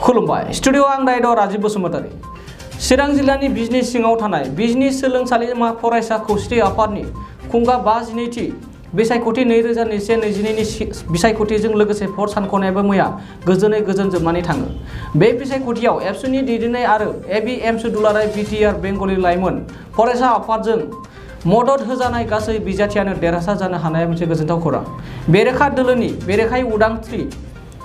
खुलुमबाय स्टुडिअ आं दायद' राजीब बसुमतारी चिरां जिल्लानि बिजनि सिङाव थानाय बिजनि सोलोंसालिमा फरायसा खौसेथि आफादनि खुंगा 5-2थि बिसायख'थि 2021-22नि बिसायख'थिजों लोगोसे भट सानख'नायाबो मैया गोजोनै गोजोन जोबनानै थाङो। बे बिसायख'थियाव एबसुनि दैदेननाय आरो एबिएमसु दुलाराय बिटिआर बेंगलि लाइमोन फरायसा आफादजों मदद होजानाय गासै बिजाथियानो देरहासार जानो हानाया मोनसे गोजोनथाव खौरां। बेरेखा दोलोनि बेरेखायै उदांस्रि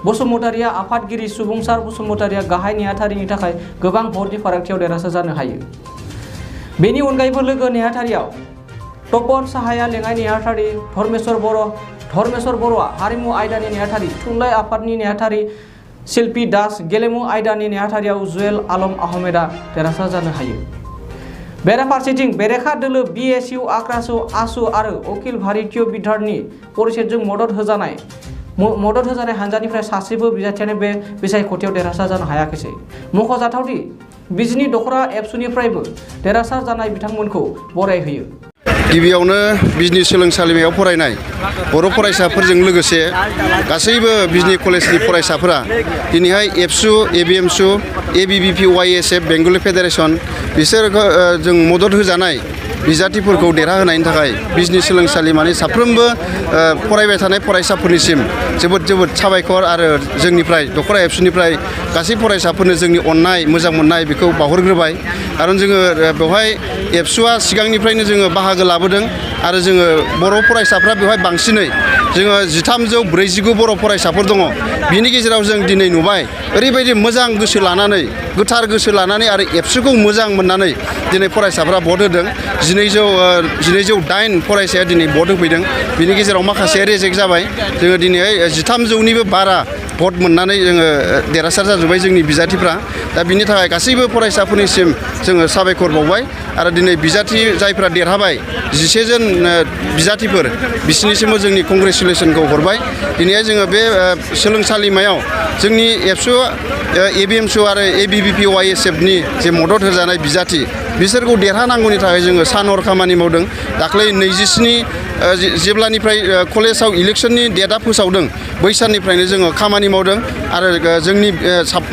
बसुमतारिया आफादगिरि सुबुंसार बसुमतारिया गाहाय नेहाथारिनि थाखाय गोबां भटनि फारागथियाव देरहासार जानो हायो। बेनि अनगायैबो लोगो नेहाथारियाव तपन साहाया लेङाइ नेहाथारि, धर्मेश्वर बर'आ हारिमु आयदानि नेहाथारि, थुनलाइ आफादनि नेहाथारि शिल्पी दास, गेलेमु आयदानि नेहाथारियाव जुवेल आलम आहमेदा देरहासार जानो हायो। बेराफारसेथिं बेरेखा दोलो बिएसइउ, आक्रासु, आसु आरो अखिल भारतीय विद्यार्थी परिषदजों मदद होजानाय हानजानिफ्राय सासेबो बिजाथियानो बे बिसायख'थियाव देरहासार जानो हायाखैसै। मख'जाथावदि बिजनि दख'रा एबसुनिफ्रायबो देरहासार जानाय बिथांमोनखौ बरायहोयो। गिबियावनो बिजनि सोलोंसालिमायाव फरायनाय बर' फरायसाफोरजों लोगोसे गासैबो बिजनि कलेजनि फरायसाफोरा दिनैहाय एबसु, एबिएमसु, एबिभिपि वाइएसएफ बेंगलि फेडारेसन बिसोरखौ जों मदद होजानाय बिजाथिफोरखौ देरहाहोनायनि थाखाय बिजनि सोलोंसालिमानि साफ्रोमबो फरायबाय थानाय फरायसाफोरनिसिम जोबोद साबायखर आरो जोंनिफ्राय दख'रा एबसुनिफ्राय गासै फरायसाफोरनो जोंनि अननाय मोजां मोननाय बेखौ बावहरग्रोबाय। खारन जोङो बेवहाय एबसुआ सिगांनिफ्रायनो जोङो बाहागो लाबोदों आरो जोङो बर' फरायसाफ्रा बेवहाय बांसिनै जोङो 1349 बर' फरायसाफोर दङ। बिनि गेजेराव जों दिनै नुबाय ओरैबायदि मोजां गोसो लानानै गोथार गोसो लानानै आरो एबसुखौ मोजां मोननानै दिनै फरायसाफ्रा भट होदों। 1208 फरायसाया दिनै भट होफैदों। बिनि गेजेराव माखासे रेजेक्ट जाबाय। जोङो दिनैहाय 1300निबो बारा भट मोननानै जोङो देरहासार जाजोब्बाय जोंनि बिजाथिफ्रा। दा बिनि थाखाय गासैबो फरायसाफोरनिसिम जोङो साबायखर बावबाय आरो दिनै बिजाथि जायफ्रा देरहाबाय 11 जन बिजाथिफोर बिसोरनिसिमबो जोंनि कंग्रेसुलेसनखौ हरबाय। दिनैहाय जोङो बे सोलोंसालिमायाव जोंनि एबसु, एबिएमसु आरो एबिभिपि वाइएसएफनि जे मदद होजानाय बिजाथि बिसोरखौ देरहानांगौनि थाखाय जोङो सान हर खामानि मावदों। दाख्लै 27 जेब्लानिफ्राय कलेजाव इलेक्सननि डेटआ फोसावदों बै साननिफ्रायनो जोङो खामानि मावदों आरो जोंनि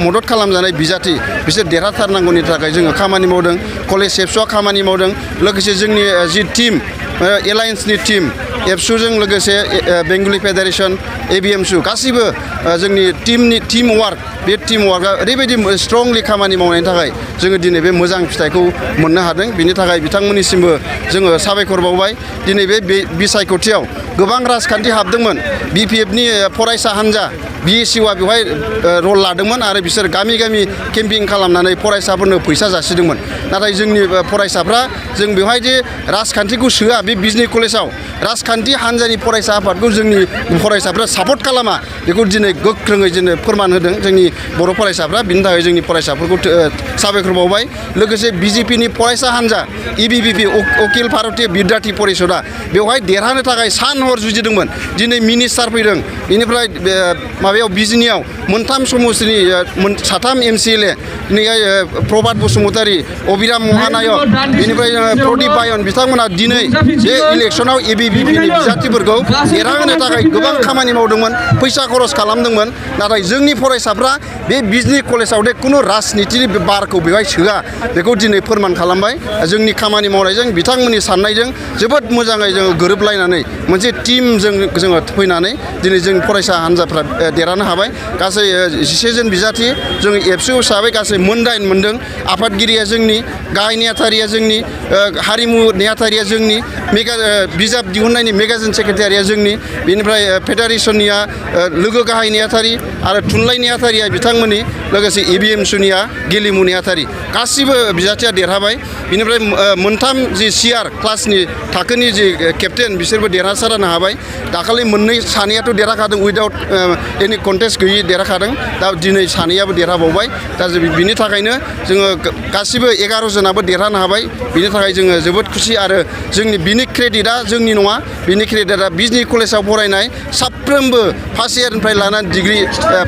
मदद खालामजानाय बिजाथि बिसोर देरहाथारनांगौनि थाखाय जोङो खामानि मावदों। कलेज एबसुआ खामानि मावदों। लोगोसे जोंनि जि टिम एलायन्सनि टिम एबसुजों लोगोसे बेंगलि फेडारेसन, एबिएमसु गासैबो जोंनि टिम वार्क बे टिम वार्कआ ओरैबायदि स्ट्रंलि खामानि मावनायनि थाखाय जोङो दिनै बे मोजां फिथाइखौ मोननो हादों। बिनि थाखाय बिथांमोननिसिमबो जोङो साबायखर बावबाय। दिनै बे बिसायख'थियाव गोबां राजखान्थि हाबदोंमोन। बिपिएफनि फरायसा हान्जा बिएसइउआ बेवहाय रल लादोंमोन आरो बिसोर गामि केम्पिं खालामनानै फरायसाफोरनो फैसा जासिदोंमोन। नाथाय जोंनि फरायसाफ्रा जों बेवहाय जे राजखान्थिखौ सोआ बे बिजनि कलेजाव राजखान्थि हान्जानि फरायसा आफादखौ जोंनि फरायसाफ्रा सापर्ट खालामा बेखौ दिनै गोख्रोङै जोंनो फोरमान होदों जोंनि बर' फरायसाफ्रा। बिनि थाखाय जोंनि फरायसाफोरखौ साबायखर बावबाय। लोगोसे बिजेपिनि फरायसा हान्जा एबिभिपि अखिल भारतीय विद्यार्थी परिषदआ बेवहाय देरहानो थाखाय सान हर जुजिदोंमोन। दिनै मिनिस्टार फैदों। बेनिफ्राय माबायाव बिजनियाव मोनथाम समस्तिनि 3 एमसिएलए दिनैहाय प्रभात बसुमतारी, अबिराम महानायक, बेनिफ्राय प्रदीप बायन बिथांमोना दिनै बे इलेक्सनाव एबिभिपिनि बिजाथिफोरखौ देरहाहोनो थाखाय गोबां खामानि मावदोंमोन, फैसा खरस खालामदोंमोन। नाथाय जोंनि फरायसाफ्रा बे बिजनि कलेजाव दे खुनु राजनितिनि बारखौ बेवहाय सोआ बेखौ दिनै फोरमान खालामबाय। जोंनि खामानि मावनायजों बिथांमोननि साननायजों जोबोद मोजाङै जोङो गोरोबलायनानै मोनसे टिमजों जोङो फैनानै दिनै जों फरायसा हान्जाफ्रा देरहानो हाबाय। गासै 11 जन बिजाथि जोङो एबसु हिसाबै गासै 9 मोनदों। आफादगिरिया जोंनि, गाहाय नेहाथारिया जोंनि, हारिमु नेहाथारिया जोंनि, बिजाब दिहुननायनि मेगाजिन सेक्रेटारिया जोंनि, बेनिफ्राय फेडारेसननिया लोगो गाहाय नेहाथारि आरो थुनलाइ नेहाथारिया बिथांमोननि, लोगोसे एबिएमसुनिया गेलेमु नेहाथारि गासिबो बिजाथिया देरहाबाय। बेनिफ्राय मोनथाम जि सिआर क्लासनि थाखोनि जि केप्टेन बिसोरबो देरहासार जानो हाबाय। दाखालि सानैयाथ' देरहाखादों उइदाउट एनि कन्टेस्ट गैयै देरहाखादों। दा दिनै सानैयाबो देरहाबावबाय। दा बिनि थाखायनो जोङो गासिबो 11 जनाबो देरहानो हाबाय। बिनि थाखाय जोङो जोबोद खुसि आरो बिनि क्रेडिटआ जोंनि नङा। बिनि क्रेडिटआ बिजनि कलेजाव फरायनाय साफ्रोमबो फार्स्ट इयारनिफ्राय लानानै डिग्री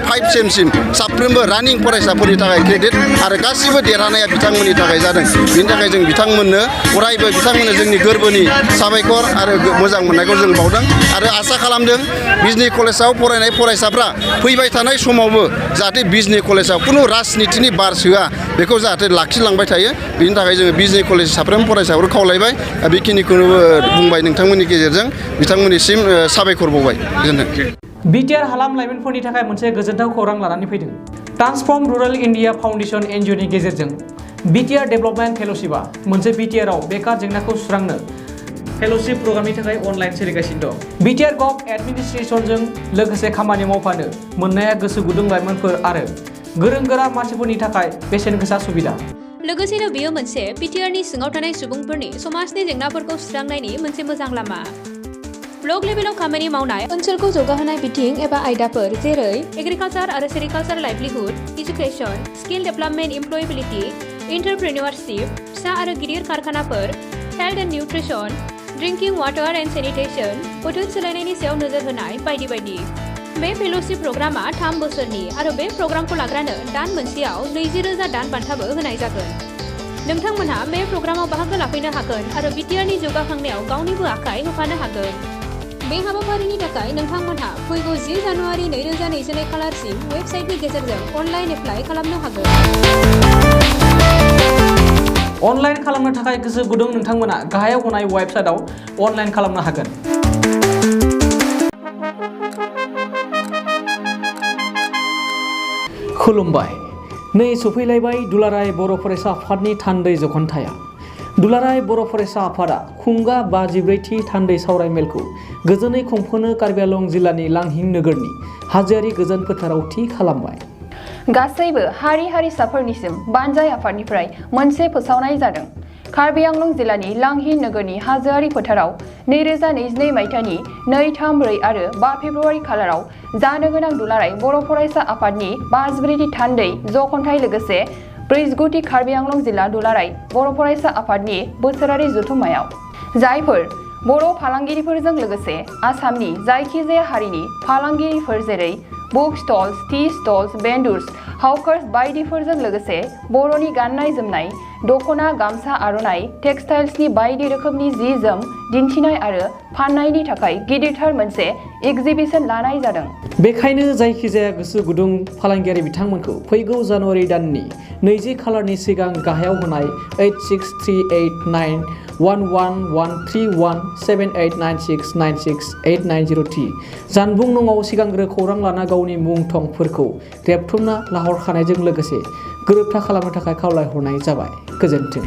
5 सेमसिम साफ्रोमबो रानिं फरायसाफोरनि थाखाय क्रेडिट आरो गासिबो देरहानाया बिथांमोननि थाखाय जादों। बिनि थाखाय जों बिथांमोननो अरायबो बिथांमोननो जोंनि गोरबोनि साबायखर आरो मोजां मोननायखौ जों बावदों आरो आसा खालामदों बिजनि कलेजाव फरायनाय फरायसाफ्रा फैबाय थानाय समावबो जाहाथे बिजनि कलेजाव खुनु राजनितिनि बार सोआ बेखौ जाहाथे लाखिलांबाय थायो। बिनि थाखाय जोङो बिजनि कलेज साफ्रोम फरायसाफोरखौ खावलायबाय बेखिनिखौनो बुंबाय नोंथांमोननि गेजेरजों बिथांमोननिसिम साबायखर बावबाय। गोजोन्थों। बिटिआर हालाम लाइमोनफोरनि थाखाय मोनसे गोजोनथाव खौरां लानानै फैदों। ट्रान्सफर्म रुरेल इन्डिया फाउन्डेसन एनजिअनि गेजेरजों बिटिआर डेभेलपमेन्ट फेल'शिपआ मोनसे बिटिआरआव बेकार जेंनाखौ सुस्रांनो फेल'शिप प्रग्रामनि थाखाय अनलाइन सोलिगासिनो दं। बिटिआर गभ एडमिनिस्ट्रेसनजों लोगोसे खामानि मावफानो मोननाया गोसो गुदुं लाइमोनफोर आरो गोरों गोरा मानसिफोरनि थाखाय बेसेन गोसा सुबिदा। लोगोसेनो बेयो मोनसे बिटिआरनि सिङाव थानाय सुबुंफोरनि समाजनि जेंनाफोरखौ सुस्रांनायनि मोनसे मोजां लामा। ब्लक लेभेलाव खामानि मावनाय ओनसोलखौ जौगाहोनाय बिथिं एबा आयदाफोर जेरै एग्रिकालचार आरो sericulture livelihood, education, skill development, employability, entrepreneurship, फिसा आरो गिदिर कारखानाफोर, health and nutrition, drinking water and sanitation, बोथोर सोलायनायनि सायाव नोजोर होनाय बायदि बायदि। बे फेल'शिप प्रग्रामा 3 बोसोरनि आरो बे प्रग्रामखौ लाग्रानो दान मोनसेयाव 20,000 दान बान्थाबो होनाय जागोन। नोंथांमोनहा बे प्रग्रामाव बाहागो लाफैनो हागोन आरो बिटिआरनि जौगाखांनायाव गावनिबो आखाइ होफानो हागोन। बे हाबाफारिनि थाखाय नोंथांमोनहा फैगौ 10 जानुवारि 2022 खालारसिम वेबसाइटनि गेजेरजों अनलाइन एप्लाइ खालामनो हागोन। अनलाइन खालामनो थाखाय गोसो गुदुं नोंथांमोना गाहायाव होनाय वेबसाइटआव अनलाइन खालामनो हागोन। खुलुमबाय। नै सफैलायबाय दुलाराय बर' फरायसा आफादनि थान्दै जखनथाया। दुलाराय बर' फरायसा आफादा खुंगा 54थि थान्दै सावराय मेलखौ गोजोनै खुंफुंनो कार्बि आंलं जिल्लानि लांहिं नोगोरनि हाजोआरि गोजोन फोथाराव थि खालामबाय। गासैबो हारि हारिसाफोरनिसिम बानजाय आफादनिफ्राय मोनसे फोसावनाय जादों। कार्बि आंलं जिल्लानि लांहिं नोगोरनि हाजोआरि फोथाराव 2022 मायथाइनि 2, 3, 4 आरो 5 फेब्रुआरि खालाराव जानो गोनां दुलाराय बर' फरायसा आफादनि 54थि थान्दै जखनथाय लोगोसे 49थि कार्बि आंलं जिल्ला दुलाराय बर' फरायसा आफादनि बोसोरारि जथुम्मायाव जायफोर बर' फालांगिरिफोरजों लोगोसे आसामनि जायखिजाया हारिनि फालांगिरिफोर जेरै book stalls, tea stalls, vendors, hawkers बायदिफोरजों लोगोसे बर'नि गाननाय जोमनाय, दख'ना, गामसा, आर'नाइ, टेक्सटाइल्सनि बायदि रोखोमनि जि जोम दिन्थिनाय आरो फाननायनि थाखाय गिदिरथार मोनसे एग्जिबिसन लानाय जादों। बेखायनो जायखिजाया गोसो गुदुं फालांगियारि बिथांमोनखौ फैगौ जानुवारि दाननि 20 खालारनि सिगां गाहायाव होनाय 8638911131789696896890 जानबुं नङाव सिगांग्रो खौरां लाना गावनि मुं थंफोरखौ रेबथुमना लाहरखानायजों लोगोसे गोरोबथा खालामनो थाखाय खावलायहरनाय जाबाय। गोजोन्थों।